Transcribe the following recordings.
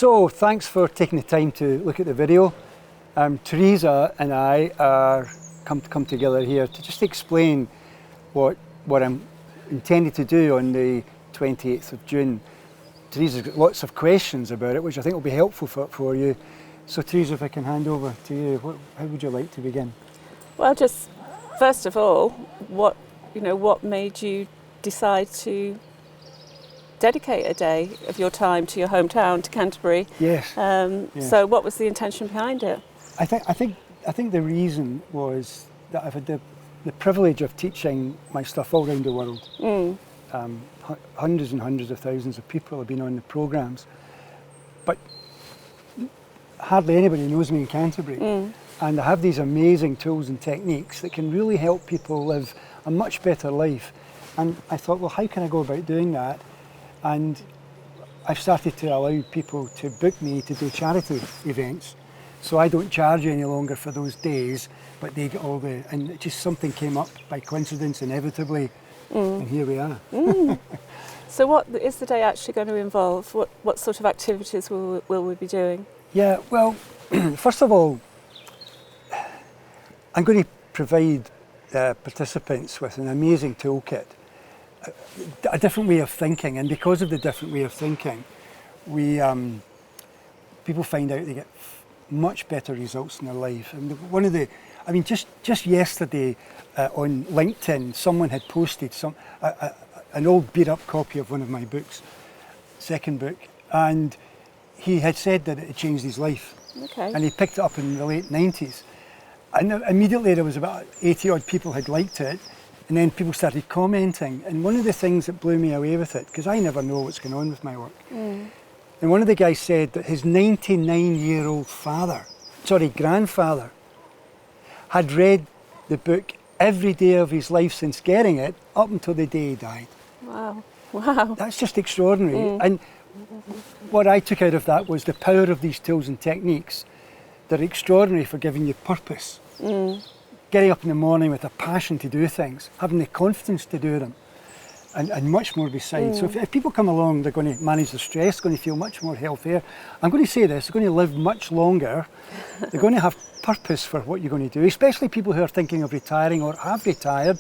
So, thanks for taking the time to look at the video. Teresa and I are come together here to just explain what I'm intending to do on the 28th of June. Teresa's got lots of questions about it, which I think will be helpful for you. So, Teresa, if I can hand over to you, how would you like to begin? Well, just first of all, what made you decide to dedicate a day of your time to your hometown, to Canterbury? Yes. Yes. So, what was the intention behind it? I think the reason was that I've had the privilege of teaching my stuff all around the world. Hundreds and hundreds of thousands of people have been on the programmes, but hardly anybody knows me in Canterbury. And I have these amazing tools and techniques that can really help people live a much better life. And I thought, well, how can I go about doing that? And I've started to allow people to book me to do charity events. So I don't charge any longer for those days, but they get and just something came up by coincidence, inevitably, and here we are. So what is the day actually going to involve? What sort of activities will we be doing? Yeah, well, first of all, I'm going to provide participants with an amazing toolkit, a different way of thinking, and because of the different way of thinking, people find out they get much better results in their life. And just yesterday on LinkedIn, someone had posted an old beat up copy of one of my books, second book, and he had said that it had changed his life. Okay. And he picked it up in the late 90s. And immediately there was about 80 odd people had liked it, and then people started commenting. And one of the things that blew me away with it, because I never know what's going on with my work, and one of the guys said that his 99-year-old grandfather, had read the book every day of his life since getting it, up until the day he died. Wow. That's just extraordinary. And what I took out of that was the power of these tools and techniques. They're extraordinary for giving you purpose. Getting up in the morning with a passion to do things, having the confidence to do them, and much more besides. So if people come along, they're going to manage their stress, going to feel much more healthier. I'm going to say this, they're going to live much longer. They're going to have purpose for what you're going to do, especially people who are thinking of retiring or have retired.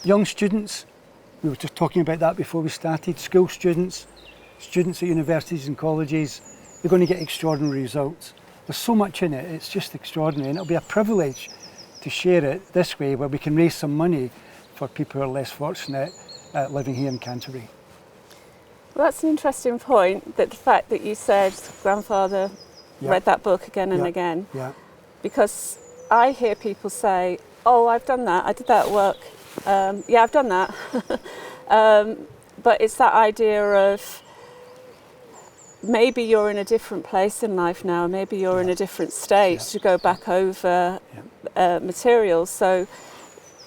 Young students, we were just talking about that before we started, school students at universities and colleges, they're going to get extraordinary results. There's so much in it, it's just extraordinary, and it'll be a privilege to share it this way, where we can raise some money for people who are less fortunate living here in Canterbury. Well, that's an interesting point, that the fact that you said grandfather read that book again and again. Yeah. Because I hear people say, oh, I've done that, I did that at work. I've done that. But it's that idea of maybe you're in a different place in life now, maybe you're in a different stage to go back over materials. So,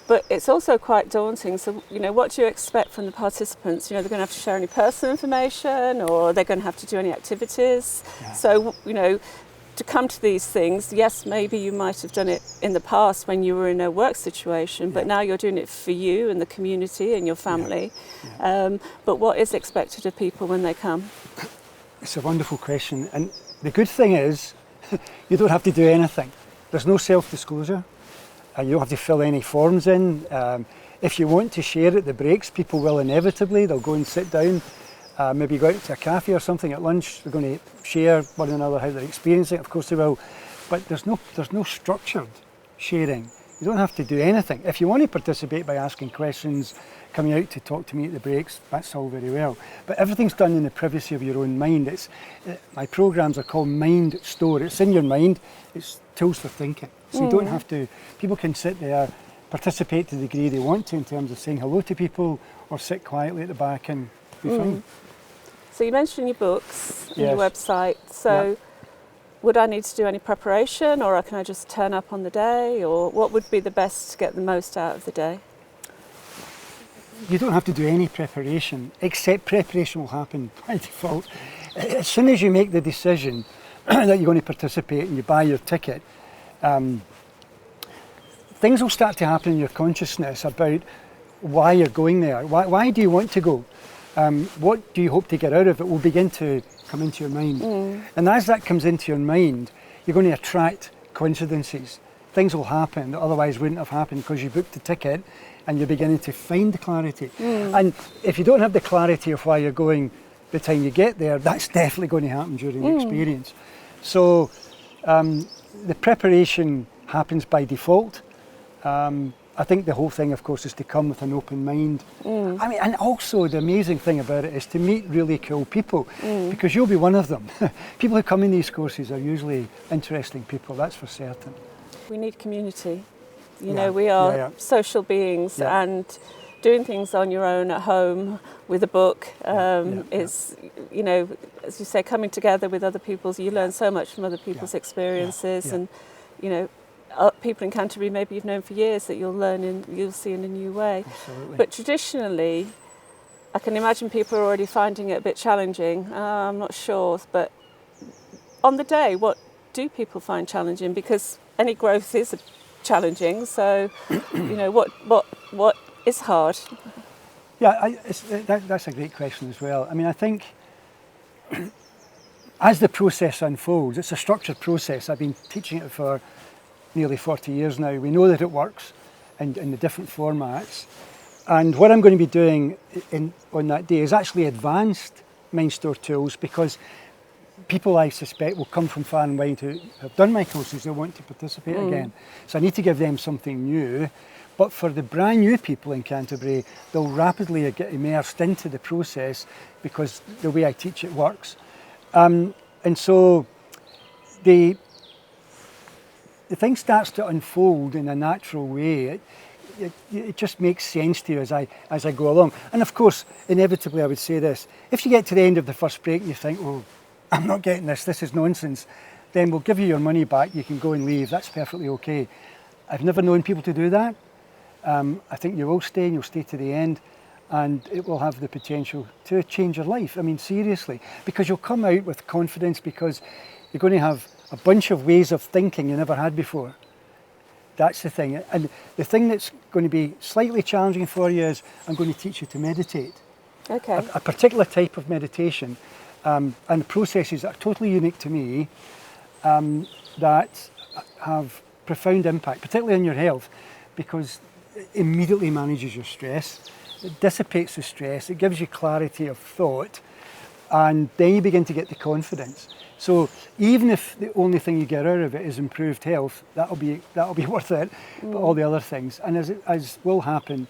but it's also quite daunting. So, what do you expect from the participants? They're going to have to share any personal information, or they're going to have to do any activities. Yeah. So, to come to these things, yes, maybe you might have done it in the past when you were in a work situation, but now you're doing it for you and the community and your family. But what is expected of people when they come? It's a wonderful question, and the good thing is you don't have to do anything. There's no self-disclosure, and you don't have to fill any forms in. If you want to share at the breaks, people will inevitably. They'll go and sit down, maybe go out to a cafe or something at lunch. They're going to share one another how they're experiencing it. Of course they will, but there's no structured sharing. You don't have to do anything. If you want to participate by asking questions, coming out to talk to me at the breaks, that's all very well. But everything's done in the privacy of your own mind. My programs are called MindStore. It's in your mind. It's tools for thinking. So you don't have to, people can sit there, participate to the degree they want to in terms of saying hello to people, or sit quietly at the back and be fine. So you mentioned your books and your website. So would I need to do any preparation, or can I just turn up on the day, or what would be the best to get the most out of the day? You don't have to do any preparation, except preparation will happen by default. As soon as you make the decision that you're going to participate and you buy your ticket, things will start to happen in your consciousness about why you're going there. Why do you want to go? What do you hope to get out of it? Will begin to come into your mind. And as that comes into your mind, you're going to attract coincidences. Things will happen that otherwise wouldn't have happened because you booked the ticket and you're beginning to find the clarity. And if you don't have the clarity of why you're going by the time you get there, that's definitely going to happen during the experience. So the preparation happens by default. I think the whole thing, of course, is to come with an open mind. I mean, and also the amazing thing about it is to meet really cool people, because you'll be one of them. People who come in these courses are usually interesting people, that's for certain. We need community. You know, we are social beings, and doing things on your own at home with a book is, you know, as you say, coming together with other people. You learn so much from other people's experiences, and, you know, people in Canterbury maybe you've known for years that you'll see in a new way. Absolutely. But traditionally, I can imagine people are already finding it a bit challenging. I'm not sure, but on the day, what do people find challenging? Because any growth is challenging. So, you know, what is hard? Yeah, that's a great question as well. I mean, I think as the process unfolds, it's a structured process. I've been teaching it for nearly 40 years now. We know that it works in the different formats. And what I'm going to be doing on that day is actually advanced MindStore tools, because people, I suspect, will come from far and wide who have done my courses, they want to participate again. So I need to give them something new. But for the brand new people in Canterbury, they'll rapidly get immersed into the process because the way I teach it works. And so the thing starts to unfold in a natural way. It just makes sense to you as I go along. And of course, inevitably I would say this, if you get to the end of the first break and you think, oh, I'm not getting this is nonsense, then we'll give you your money back, you can go and leave, that's perfectly okay. I've never known people to do that. I think you will stay and you'll stay to the end, and it will have the potential to change your life. I mean, seriously, because you'll come out with confidence, because you're going to have a bunch of ways of thinking you never had before. That's the thing. And the thing that's going to be slightly challenging for you is I'm going to teach you to meditate. Okay. A particular type of meditation, and processes that are totally unique to me, that have profound impact, particularly on your health, because it immediately manages your stress, it dissipates the stress, it gives you clarity of thought, and then you begin to get the confidence. So even if the only thing you get out of it is improved health, that'll be worth it. But all the other things, and as will happen,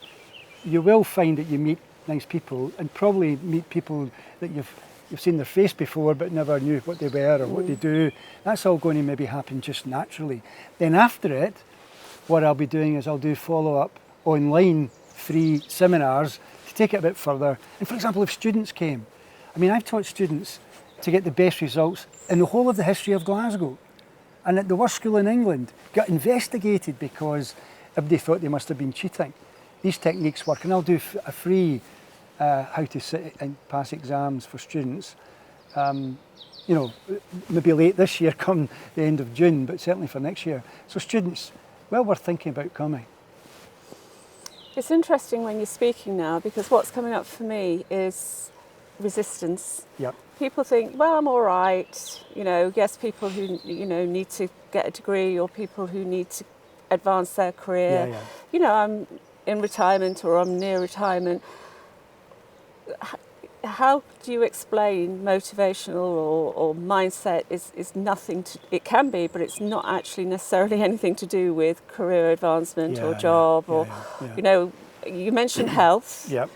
you will find that you meet nice people, and probably meet people that you've seen their face before but never knew what they were or what they do. That's all going to maybe happen just naturally. Then after it, what I'll be doing is I'll do follow-up online free seminars to take it a bit further. And for example, if students came, I mean, I've taught students to get the best results in the whole of the history of Glasgow. And at the worst school in England, got investigated because everybody thought they must have been cheating. These techniques work, and I'll do a free how to sit and pass exams for students. You know, maybe late this year, come the end of June, but certainly for next year. So students, well worth thinking about coming. It's interesting when you're speaking now, because what's coming up for me is resistance. Yep. People think, well, I'm all right. You know, yes, people who, you know, need to get a degree, or people who need to advance their career. Yeah. You know, I'm in retirement or I'm near retirement. How do you explain motivational or mindset is nothing to, it can be, but it's not actually necessarily anything to do with career advancement or job you know, you mentioned health. Yep.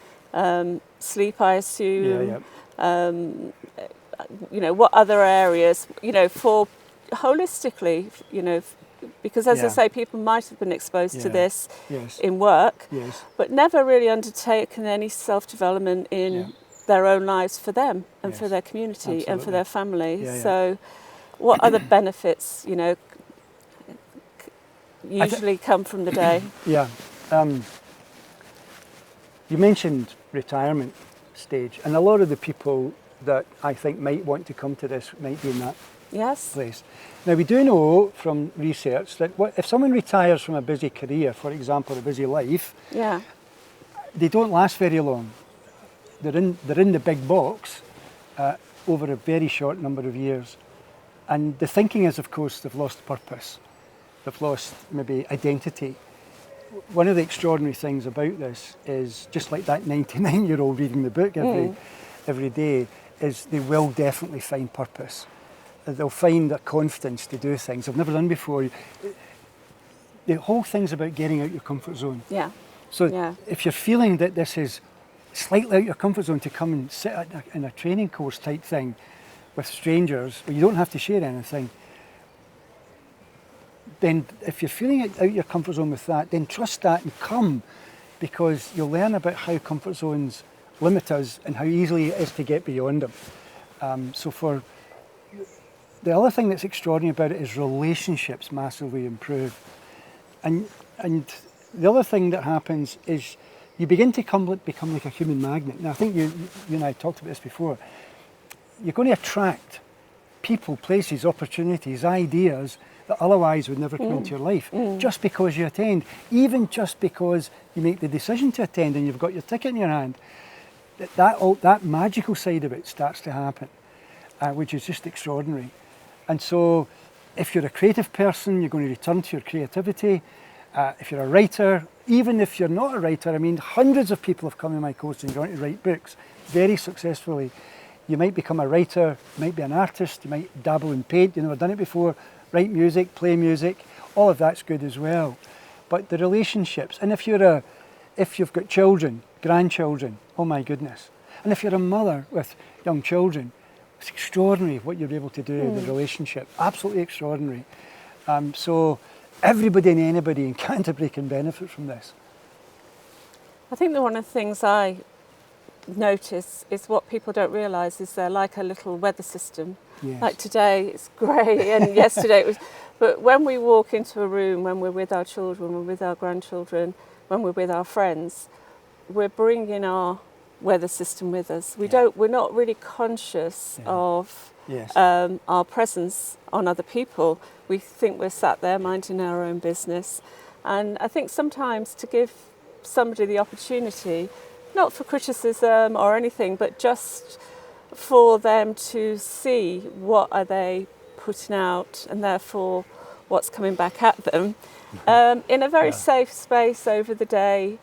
Sleep, I assume. You know, what other areas, you know, for holistically, you know, because as I say, people might have been exposed to this in work, but never really undertaken any self-development in their own lives for them and for their community and for their family. So what other benefits, you know, usually come from the day? You mentioned retirement stage, and a lot of the people that I think might want to come to this might be in that place. Now, we do know from research that if someone retires from a busy career, for example, a busy life, they don't last very long. They're in the big box over a very short number of years. And the thinking is, of course, they've lost purpose. They've lost maybe identity. One of the extraordinary things about this is, just like that 99-year-old reading the book every day, is they will definitely find purpose. They'll find a confidence to do things they've never done before. The whole thing's about getting out your comfort zone. Yeah. So if you're feeling that this is slightly out your comfort zone to come and sit in a training course type thing with strangers where you don't have to share anything, then if you're feeling out your comfort zone with that, then trust that and come, because you'll learn about how comfort zones limit us and how easily it is to get beyond them. So for the other thing that's extraordinary about it is relationships massively improve. And the other thing that happens is you begin to become like a human magnet. Now, I think you and I talked about this before. You're going to attract people, places, opportunities, ideas that otherwise would never come into your life, just because you attend, even just because you make the decision to attend and you've got your ticket in your hand. That magical side of it starts to happen, which is just extraordinary. And so if you're a creative person, you're going to return to your creativity. If you're a writer, even if you're not a writer, I mean, hundreds of people have come in my course and gone to write books very successfully. You might become a writer, you might be an artist, you might dabble in paint, you've never done it before, write music, play music, all of that's good as well. But the relationships, and if you've got children, grandchildren, oh my goodness. And if you're a mother with young children, it's extraordinary what you're able to do in the relationship, absolutely extraordinary. So everybody and anybody in Canterbury can benefit from this. I think that one of the things I notice is what people don't realise is they're like a little weather system. Yes. Like today it's grey and yesterday it was, but when we walk into a room, when we're with our children, we're with our grandchildren, when we're with our friends, we're bringing our weather system with us. We're not really conscious of our presence on other people. We think we're sat there minding our own business. And I think sometimes to give somebody the opportunity, not for criticism or anything, but just for them to see what are they putting out and therefore what's coming back at them in a very safe space over the day.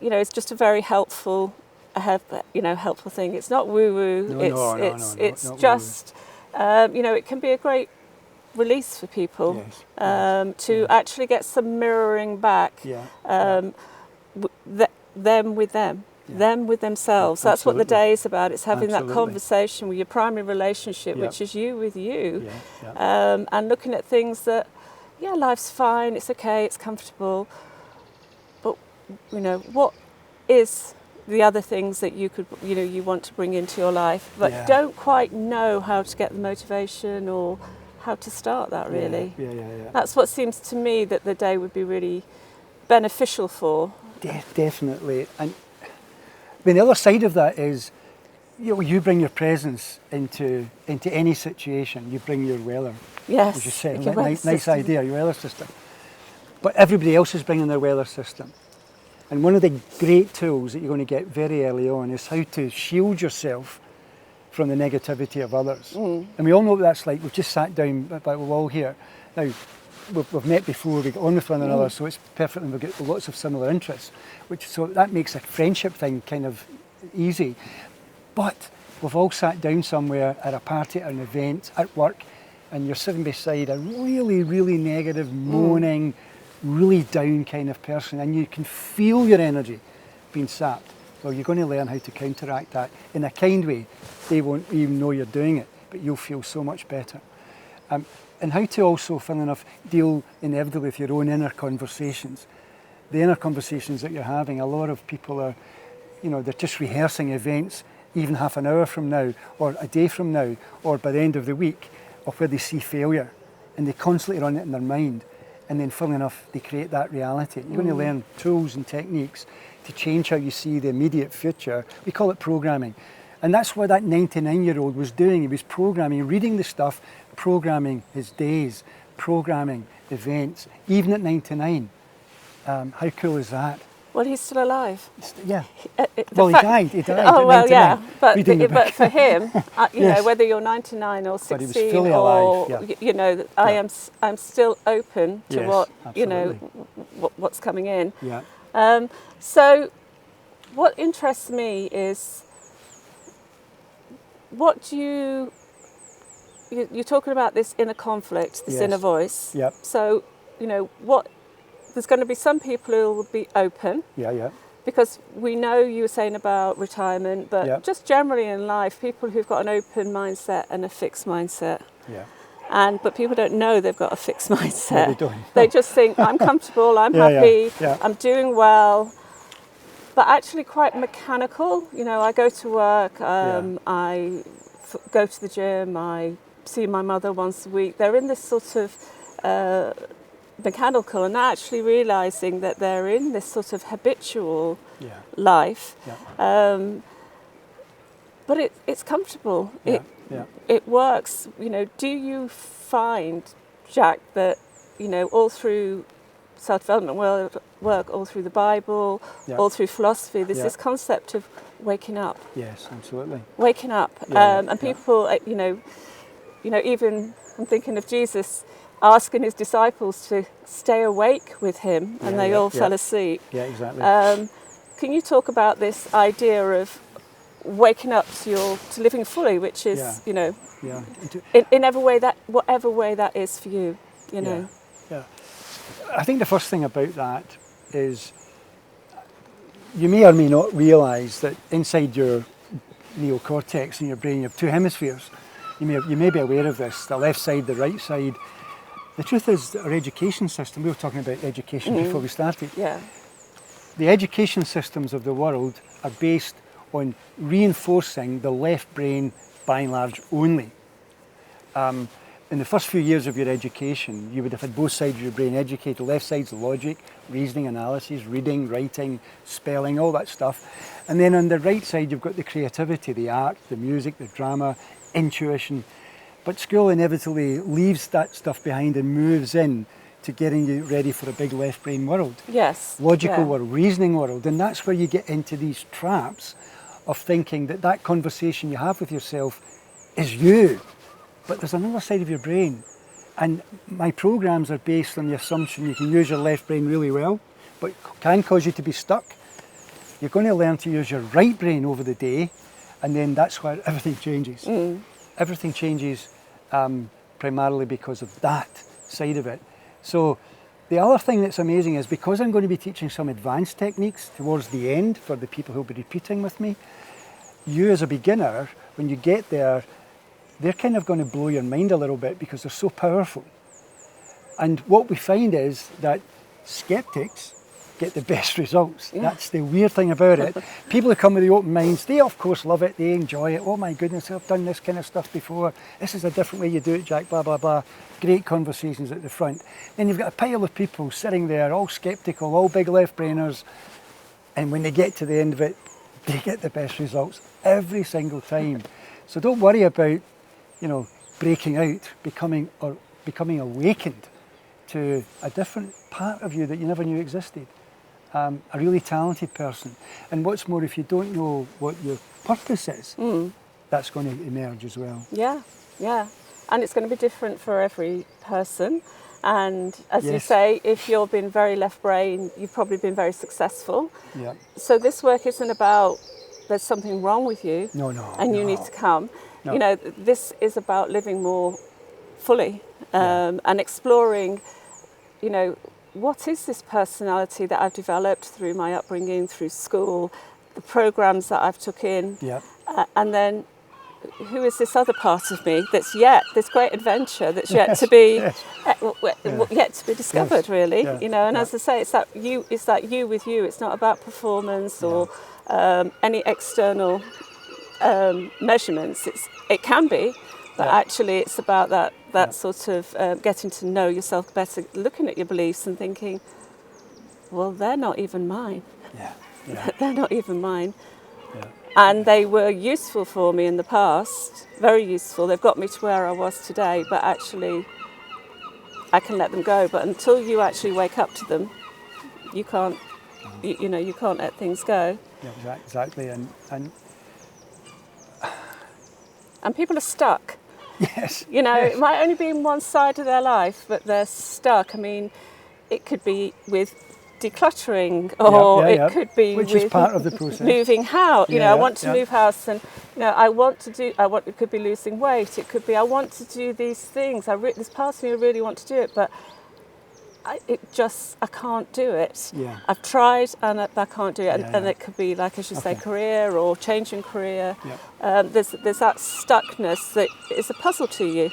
It's just a very helpful thing. It's not woo-woo. It's just it can be a great release for people to actually get some mirroring back. Them with them. Them with themselves. That's what the day is about. It's having that conversation with your primary relationship, which is you with you, and looking at things that, life's fine, it's okay, it's comfortable, but what is the other things that you could, you want to bring into your life, but don't quite know how to get the motivation or how to start that really. That's what seems to me that the day would be really beneficial for. Definitely. And I mean, the other side of that is, you bring your presence into any situation. You bring your weather. Yes. As you said, nice idea, your weather system. But everybody else is bringing their weather system. And one of the great tools that you're going to get very early on is how to shield yourself from the negativity of others. And we all know what that's like. We've just sat down by the wall here. Now, we've met before, we get on with one another, so it's perfect, and we've got lots of similar interests, so that makes a friendship thing kind of easy. But we've all sat down somewhere at a party, at an event, at work, and you're sitting beside a really, really negative, moaning, really down kind of person, and you can feel your energy being sapped. Well, you're going to learn how to counteract that in a kind way. They won't even know you're doing it, but you'll feel so much better. And how to also, funnily enough, deal inevitably with your own inner conversations. The inner conversations that you're having, a lot of people are, they're just rehearsing events, even half an hour from now, or a day from now, or by the end of the week, of where they see failure, and they constantly run it in their mind. And then, funnily enough, they create that reality. You're going to learn tools and techniques to change how you see the immediate future. We call it programming. And that's what that 99-year-old was doing. He was programming, reading the stuff, programming his days, programming events, even at 99. How cool is that? Well, he's still alive. Yeah. The Well, he fact- died. He died. Oh at well, 99, yeah, but reading the but book. for him, you Yes. know, whether you're 99 or But he was 16 fully or alive, yeah. you know, I'm still open to Yes, what you know absolutely. what's coming in. Yeah. So, what interests me is what do you're talking about this inner conflict, this Yes. inner voice. Yep. So, you know, there's going to be some people who will be open. Yeah. Yeah. Because we know you were saying about retirement, but Yep. just generally in life, people who've got an open mindset and a fixed mindset. Yeah. But people don't know they've got a fixed mindset. No, they don't. They just think, I'm comfortable, I'm Yeah, happy, yeah. I'm doing well. But actually quite mechanical. You know, I go to work, I go to the gym, I see my mother once a week. They're in this sort of mechanical, and actually realising that they're in this sort of habitual life. Yeah. But it's comfortable. Yeah. It works. You know, do you find, Jack, that, you know, all through self-development work, all through the Bible, all through philosophy, there's this concept of waking up. Yes, absolutely. Waking up. And people, you know, even I'm thinking of Jesus asking his disciples to stay awake with him, and they all fell asleep. Yeah, exactly. Can you talk about this idea of waking up to living fully, which is, you know, in whatever way that is for you, you know? Yeah. I think the first thing about that is you may or may not realise that inside your neocortex in your brain you have two hemispheres. You may be aware of this, the left side, the right side. The truth is that our education system, we were talking about education before we started. Yeah. The education systems of the world are based on reinforcing the left brain by and large only. In the first few years of your education, you would have had both sides of your brain educated. The left side's the logic, reasoning, analysis, reading, writing, spelling, all that stuff. And then on the right side, you've got the creativity, the art, the music, the drama, intuition. But school inevitably leaves that stuff behind and moves in to getting you ready for a big left brain world. Yes. Logical world, reasoning world. And that's where you get into these traps of thinking that conversation you have with yourself is you. But there's another side of your brain. And my programs are based on the assumption you can use your left brain really well, but can cause you to be stuck. You're going to learn to use your right brain over the day, and then that's where everything changes. Everything changes primarily because of that side of it. So the other thing that's amazing is because I'm going to be teaching some advanced techniques towards the end for the people who'll be repeating with me, you as a beginner, when you get there, they're kind of going to blow your mind a little bit because they're so powerful. And what we find is that skeptics get the best results. Yeah. That's the weird thing about it. People who come with the open minds, they of course love it, they enjoy it. Oh my goodness, I've done this kind of stuff before. This is a different way you do it, Jack, blah, blah, blah. Great conversations at the front. Then you've got a pile of people sitting there, all skeptical, all big left-brainers. And when they get to the end of it, they get the best results every single time. So don't worry about, breaking out, becoming awakened to a different part of you that you never knew existed. A really talented person. And what's more, if you don't know what your purpose is, that's going to emerge as well. Yeah. And it's going to be different for every person. And as you Yes. say, if you've been very left brain, you've probably been very successful. Yeah. So this work isn't about there's something wrong with you and you need to come. No. This is about living more fully and exploring, what is this personality that I've developed through my upbringing, through school, the programs that I've took in, and then who is this other part of me that's this great adventure that's yet to be yet to be discovered, really. And as I say, it's that you with you. It's not about performance or any external measurements. It can be, but actually it's about that sort of getting to know yourself better, looking at your beliefs and thinking, well, they're not even mine. They're not even mine. And they were useful for me in the past, very useful. They've got me to where I was today, but actually I can let them go. But until you actually wake up to them, you can't You can't let things go. Yeah, exactly. And people are stuck. Yes. It might only be in one side of their life, but they're stuck. I mean, it could be with decluttering, or it could be which with is part of the process. moving house. I want to move house, and it could be losing weight. It could be I want to do these things. This part of me I really want to do it, but I can't do it. Yeah. I've tried and I can't do it. And it could be, like, as you say, Okay. career or changing career. Yeah. There's that stuckness that is a puzzle to you.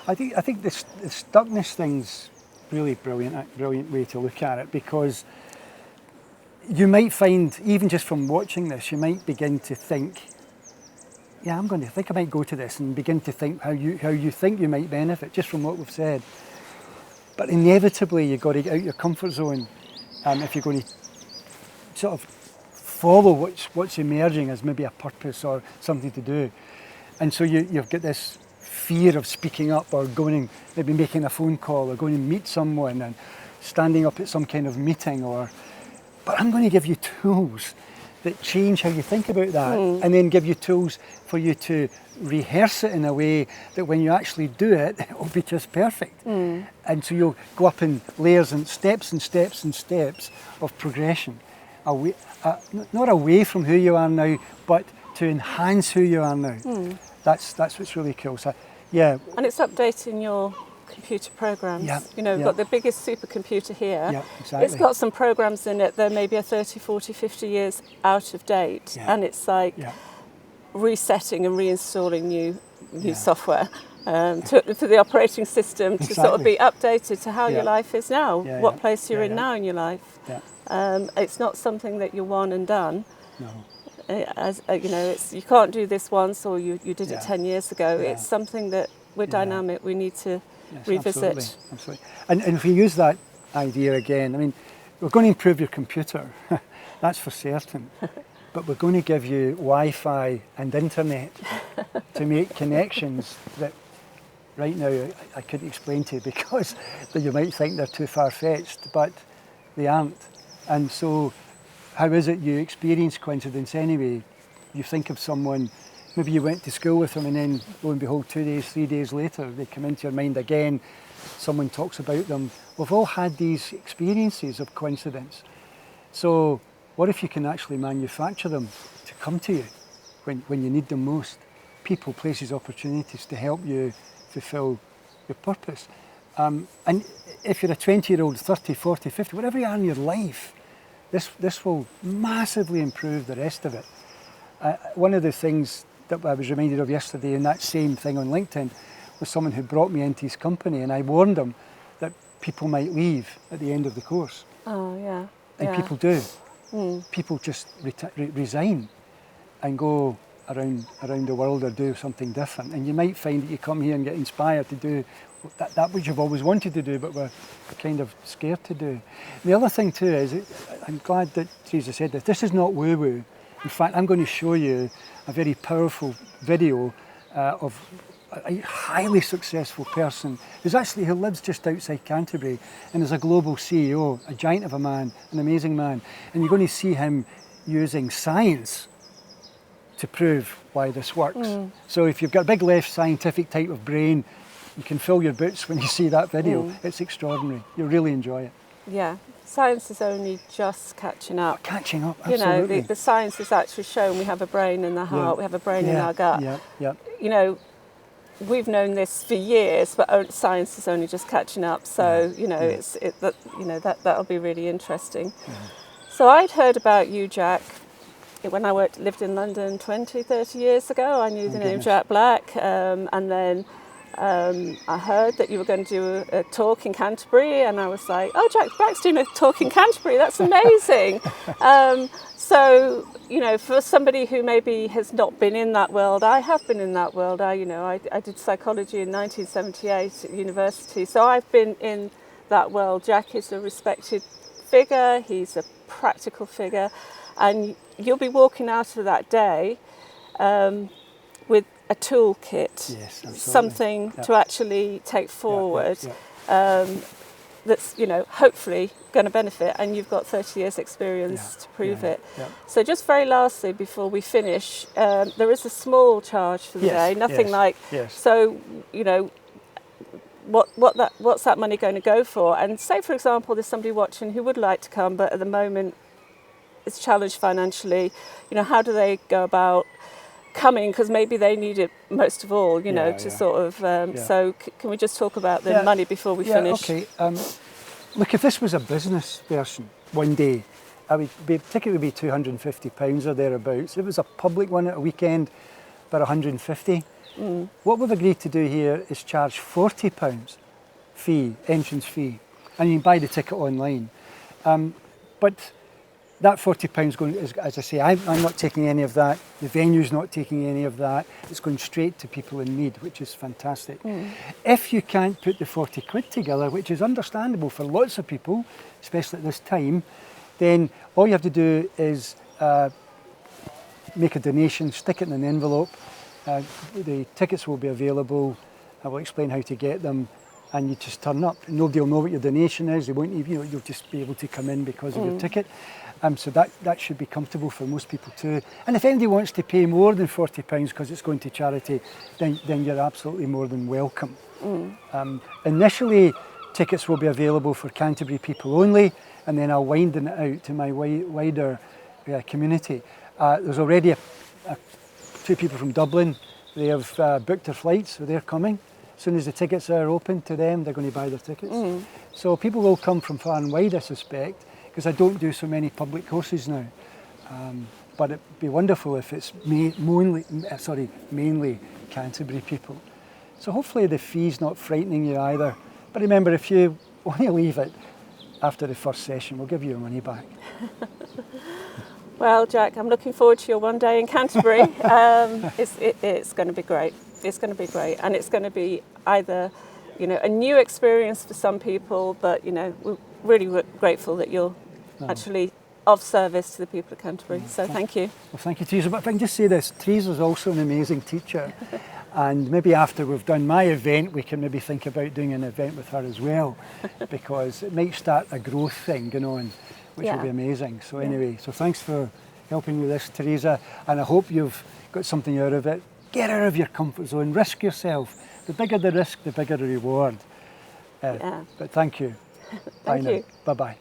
I think the stuckness thing's really brilliant way to look at it, because you might find, even just from watching this, you might begin to think, I might go to this, and begin to think how you think you might benefit just from what we've said. But inevitably, you've got to get out your comfort zone if you're going to sort of follow what's emerging as maybe a purpose or something to do. And so you've got this fear of speaking up, or going, maybe making a phone call, or going to meet someone and standing up at some kind of meeting. But I'm going to give you tools that change how you think about that, and then give you tools for you to rehearse it in a way that when you actually do it, it will be just perfect. And so you'll go up in layers and steps and steps and steps of progression, not away from who you are now, but to enhance who you are now. That's what's really cool. So, and it's updating your computer programs. We've got the biggest supercomputer here. Yeah, exactly. It's got some programs in it that maybe are 30, 40, 50 years out of date. And it's like resetting and reinstalling new software for the operating system to sort of be updated to how your life is now, what place you're in now in your life. It's not something that you're one and done. No. You can't do this once, or you did it 10 years ago. It's something that we're dynamic. We need to revisit. Absolutely. And if we use that idea again, I mean, we're going to improve your computer, that's for certain. But we're going to give you Wi-Fi and internet to make connections that right now I couldn't explain to you, because you might think they're too far-fetched, but they aren't. And so how is it you experience coincidence anyway? You think of someone, maybe you went to school with them, and then lo and behold, 2 days, 3 days later, they come into your mind again, someone talks about them. We've all had these experiences of coincidence. So what if you can actually manufacture them to come to you when you need them most? People, places, opportunities to help you fulfill your purpose. And if you're a 20-year-old, 30, 40, 50, whatever you are in your life, this will massively improve the rest of it. One of the things that I was reminded of yesterday in that same thing on LinkedIn was someone who brought me into his company, and I warned him that people might leave at the end of the course. Oh, yeah. And people do. People just resign and go around the world or do something different. And you might find that you come here and get inspired to do that which you've always wanted to do, but were kind of scared to do. The other thing too is, I'm glad that Teresa said this. This is not woo-woo. In fact, I'm going to show you a very powerful video of a highly successful person who lives just outside Canterbury and is a global CEO, a giant of a man, an amazing man. And you're going to see him using science to prove why this works. So if you've got a big left scientific type of brain, you can fill your boots when you see that video. It's extraordinary. You'll really enjoy it. Yeah, science is only just catching up. Catching up, absolutely. The science has actually shown we have a brain in the heart, we have a brain in our gut. We've known this for years, but science is only just catching up. So that'll be really interesting. So I'd heard about you, Jack, when I lived in London 20, 30 years ago. I knew the name Jack Black, and then I heard that you were going to do a talk in Canterbury, and I was like, oh, Jack Black's doing a talk in Canterbury, that's amazing. So, for somebody who maybe has not been in that world, I have been in that world. I did psychology in 1978 at university, so I've been in that world. Jack is a respected figure, he's a practical figure, and you'll be walking out of that day with a toolkit, something to actually take forward. that's, you know, hopefully going to benefit, and you've got 30 years experience to prove it. Yeah. So just very lastly, before we finish, there is a small charge for the day, nothing like, so, you know, what's that money going to go for? And say, for example, there's somebody watching who would like to come, but at the moment it's challenged financially. You know, how do they go about coming? Because maybe they need it most of all, you know, to sort of, so can we just talk about the money before we finish? Okay. Look, if this was a business version one day, the ticket would be £250 or thereabouts. If it was a public one at a weekend, about £150. What we've agreed to do here is charge £40 fee, entrance fee, and you can buy the ticket online. But that £40 going, as I say, I'm not taking any of that. The venue's not taking any of that. It's going straight to people in need, which is fantastic. If you can't put the 40 quid together, which is understandable for lots of people, especially at this time, then all you have to do is make a donation, stick it in an envelope. The tickets will be available. I will explain how to get them, and you just turn up. Nobody will know what your donation is. They won't even, you know, you'll just be able to come in because of your ticket. So that should be comfortable for most people too. And if anybody wants to pay more than £40 because it's going to charity, then you're absolutely more than welcome. Initially, tickets will be available for Canterbury people only, and then I'll widen it out to my wider community. There's already two people from Dublin. They have booked their flights, so they're coming. As soon as the tickets are open to them, they're going to buy their tickets. So people will come from far and wide, I suspect, because I don't do so many public courses now. But it'd be wonderful if it's mainly Canterbury people. So hopefully the fee's not frightening you either. But remember, if you want to leave it after the first session, we'll give you your money back. Well, Jack, I'm looking forward to your one day in Canterbury. It's going to be great. It's going to be great, and it's going to be either, you know, a new experience for some people, but you know, we're really grateful that you're actually of service to the people of Canterbury. So thank you. Well, thank you, Teresa. But if I can just say this, Teresa's also an amazing teacher, and maybe after we've done my event, we can maybe think about doing an event with her as well, because it might start a growth thing going on, which will be amazing. So anyway, so thanks for helping with this, Teresa, and I hope you've got something out of it. Get out of your comfort zone, risk yourself. The bigger the risk, the bigger the reward. But thank you. Thank you. Bye-bye.